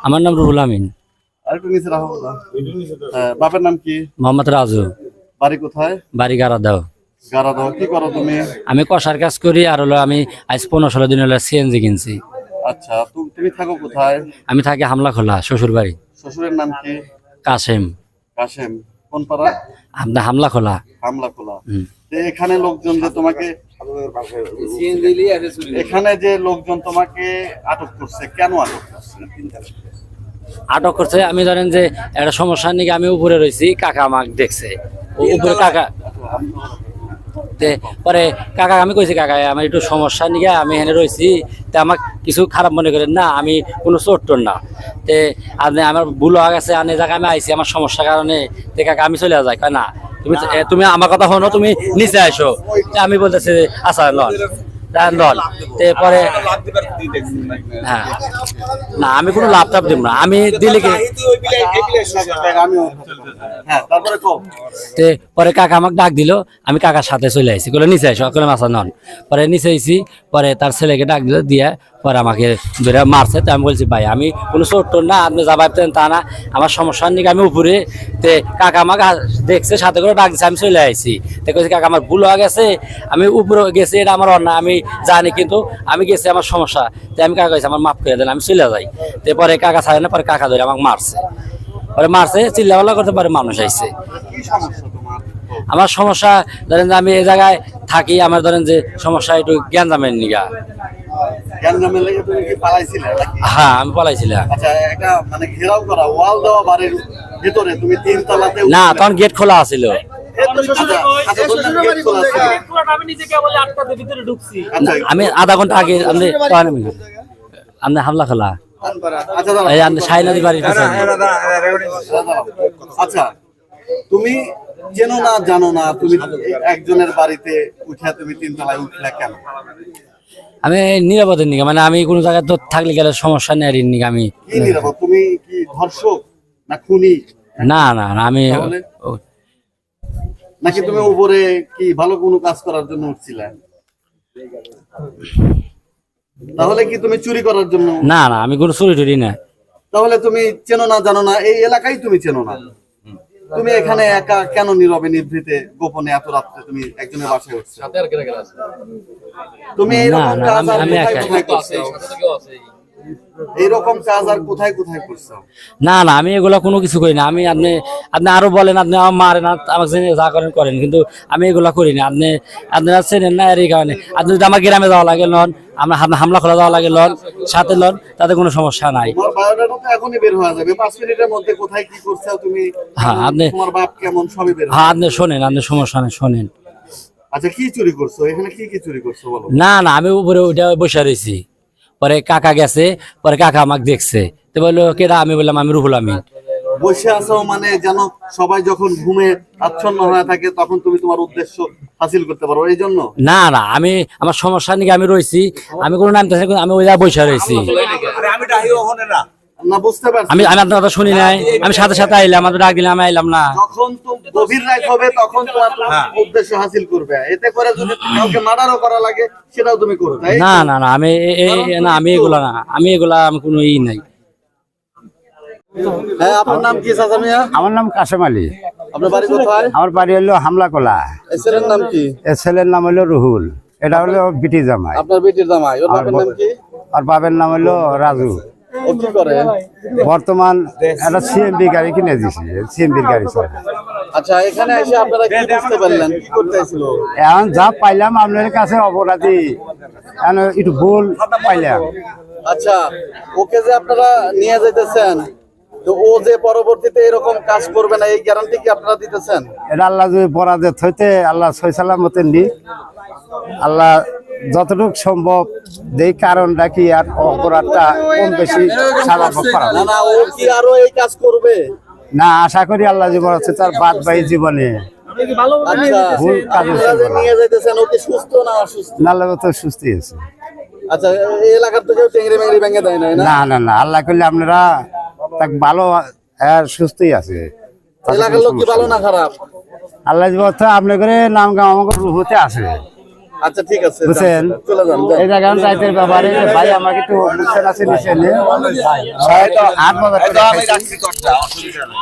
আমার নাম রুহুল আমিন। আরেকটু নিচে রাখো না। বাপের নাম কি? মোহাম্মদ রাজু। বাড়ি কোথায়? বাড়ি গারাদাও। গারাদাও। কি করো তুমি? আমি কষার কাজ করি, আর হলো আমি আজ 15-16 দিন হলো সিএনজি কিনছি। আচ্ছা, তুমি থাকো কোথায়? আমি থাকি হামলাখোলা, শ্বশুর বাড়ি। শ্বশুরের নাম কি? কাশেম। কাশেম। কোন পাড়া? আপনার হামলাখোলা। হামলাখোলা। এখানে লোকজন যে তোমাকে এখানে যে লোকজন তোমাকে আটক করছে, কেন আটক করছে? আটক করছে, আমি ধরেন যে একটা সমস্যা নিয়ে আমি উপরে রয়েছি, কাকা আমাকে দেখছে উপরে। কাকা পরে কাকা আমি কইছি, কাকা আমার একটু সমস্যা নিয়ে আমি এখানে রয়েছি, তে আমার কিছু খারাপ মনে করেন না, আমি কোনো চোর টোর না। তে আপনি আমার ভুল হয়ে গেছে, আনে জায়গায় আমি আইছি আমার সমস্যার কারণে, তে কাকা আমি চলে যাই। কয় না, তুমি আমার কথা শোনো, তুমি নিচে আসো। আমি বলতেছি আচ্ছা লন লন। পরে হ্যাঁ, না আমি কোনো লাভ টাভ দিব না, আমি দিলে কি। পরে কাকা আমাকে ডাক দিল, আমি কাকার সাথে চলে আসছি, বলে নিচে আসো, করে মাছা নন। পরে নিচে আইছি, পরে তার ছেলেকে ডাক দিল, দিয়ে পরে আমাকে ধরে মারছে। তো আমি বলছি ভাই আমি কোনো চোর টোর না, আপনি যা ভাবতেন তা না, আমার সমস্যার নিয়ে আমি উপরে। তে কাকা আমাকে দেখছে, সাথে করে ডাক দিচ্ছে, আমি চলে আসছি। তো কইছি কাকা আমার ভুল হয়ে গেছে, আমি উপরে গেছি, এটা আমার অন্যায়, আমি জানি, কিন্তু আমি গেছি আমার সমস্যা। তো আমি কাকা কইছি আমার মাফ করে দেন, আমি চলে যাই। তো পরে কাকা ছাড়ে না, পরে কাকা ধরে আমাকে মারছে। পরে মারছে, চিল্লাপাল্লা করতে পারে, মানুষ আইছে। আমার সমস্যা ধরেন যে আমি এই জায়গায় থাকি, আমার ধরেন যে সমস্যা একটু গ্যাঞ্জামের নিগা। হ্যাঁ, আমি পালাইছিলাম। না, তখন গেট খোলা আছিল। আমি আধা ঘন্টা আগে আপনি হামলা খোলা। আচ্ছা, তুমি চেনো না জানো না, তুমি একজনের বাড়িতে উঠে তুমি 3 তলায় উঠলে কেন? আমি নিরাপদের নিগা, মানে আমি কোনো জায়গায় তো থাকলে গেলে সমস্যা নেই নিগা। আমি কি নিরাপদ? তুমি কি ধর্ষক না খুনি? না না না, আমি নাকি তুমি উপরে কি ভালো কোনো কাজ করার জন্য উঠছিলে? তাহলে কি তুমি চুরি করার জন্য? না না, আমি কোনো চুরি টুরি না। তাহলে তুমি চেনো না জানো না, এই এলাকায় তুমি চেনো না, তুমি এখানে একা কেন নীরবে নিভৃতে গোপনে এত রাত্রে তুমি একজনের বাসায় উঠছো? তুমি এইরকম কাজ আর কোথায় করছো? এইরকম কাজ আর কোথায় কোথায় করছো? না না, আমি এগুলা কোনো কিছু করি না। আমি আপনি আরো বলেন, আপনি আমার মারেন, আমাকে যা করেন করেন, কিন্তু আমি এগুলা করি না। আপনারা চেনেন না, এর কারণে। আপনি যদি আমার গ্রামে যাওয়া লাগে লন, আমরা হামলা খোলা যাওয়া লাগে লন, সাথে লন, তাতে কোনো সমস্যা নাই। তোমার বায়োডাটা তো এখনই বের হয়ে যাবে, 5 মিনিটের মধ্যে কোথায় কি করছো তুমি, হ্যাঁ আপনি, তোমার বাপ কেমন, সবই বের হবে। হ্যাঁ আপনি শোনেন, আপনি সমস্যা নেই, শোনেন। আচ্ছা, কি চুরি করছো এখানে, কি চুরি করছো বলো? না না, আমি উপরে ওইটা বসে রয়েছি। পরে কাকা গেছে, পরে কাকা আমাকে দেখছে, তো বললো কেডা? আমি বললাম আমি রুহুল আমিন। বসে আছো মানে যেন সবাই যখন ঘুমে আচ্ছন্ন হয়ে থাকে তখন তুমি তোমার উদ্দেশ্য হাসিল করতে পারো, এই জন্য? না না, আমি আমার সমস্যা নিয়ে আমি রয়েছি, আমি কোনো নাম, আমি ওই জায়গায় বসে রয়েছি। না, বুঝতে পারছি। আমি আপনার কথা শুনি নাই, আমি সাথে সাথে আইলাম, আমাদের ডাক দিলাম, আমি আইলাম না। যখন তুমি গভীর রাত হবে তখন তোমার উদ্দেশ্য হাসিল করবে, এতে করে যদি কাউকে মার্ডারও করা লাগে সেটাও তুমি করবে। না না না, আমি এগুলা না, আমি কোনো নাই। হ্যাঁ, আপনার নাম কি চাচা মিয়া? আমার নাম কাশেম আলী। আপনার বাড়ি কোথায়? আমার বাড়ি হলো হামলাকোলা। এই ছেলের নাম কি? এর ছেলের নাম হলো রুহুল, এটা হলো বিটি জামাই। আপনার বেটির জামাই, ওর বাপের নাম কি? আর বাবার নাম হলো রাজু। ও কি করে? বর্তমান একটা সিএমবি গাড়ি কিনে দিছি, সিএমবি গাড়ি চলে। আচ্ছা, এখানে এসে আপনারা কি বুঝতে পারলেন, কি করতে ছিল? এখন যা পাইলাম আপনার কাছে অপরাধী, এখন একটু ভুল পাইলাম। আচ্ছা, ওকে যে আপনারা নিয়ে যাইতেছেন, তো ও যে পরবর্তীতে এরকম কাজ করবে না, এই গ্যারান্টি কি আপনারা দিতেছেন? এটা আল্লাহ যদি পরাজয় হইতে, আল্লাহ সৈসালাম মতে নি, আল্লাহ যতটুকু সম্ভব এই কারণটা কি আর অপরাধটা কম বেশি সাজা করা না না, ও কি আরো এই কাজ করবে না, আশা করি আল্লাহ জীবন আছে তার বাদ বাই জীবনে আচ্ছা, ভুল কাজ আপনারা যে নিয়ে যাইতেছেন, ও কি সুস্থ না অসুস্থ? না, আল্লাহ তো সুস্থই আছে। আচ্ছা, এই এলাকার তো কেউ টেংরি মেংরি ভেঙে দেয় না? না না না, আল্লাহ করলে আপনারা তাক ভালো সুস্থই আছে। এলাকার লোক কি ভালো না খারাপ? আল্লাহ জীবন আপনার করে নাম গাম আমাকে রুহতে আছে। আচ্ছা ঠিক আছে, যান, বুঝছেন? চলে যান, যান। এই জায়গায় চাইতে ব্যাপারে যে ভাই আমাকে একটু বুঝছেন আছে নিচে নিয়ে 8,000 এই তো টাকা আমি খাইছি। রাখছি কর্তা, অসুবিধা নেই।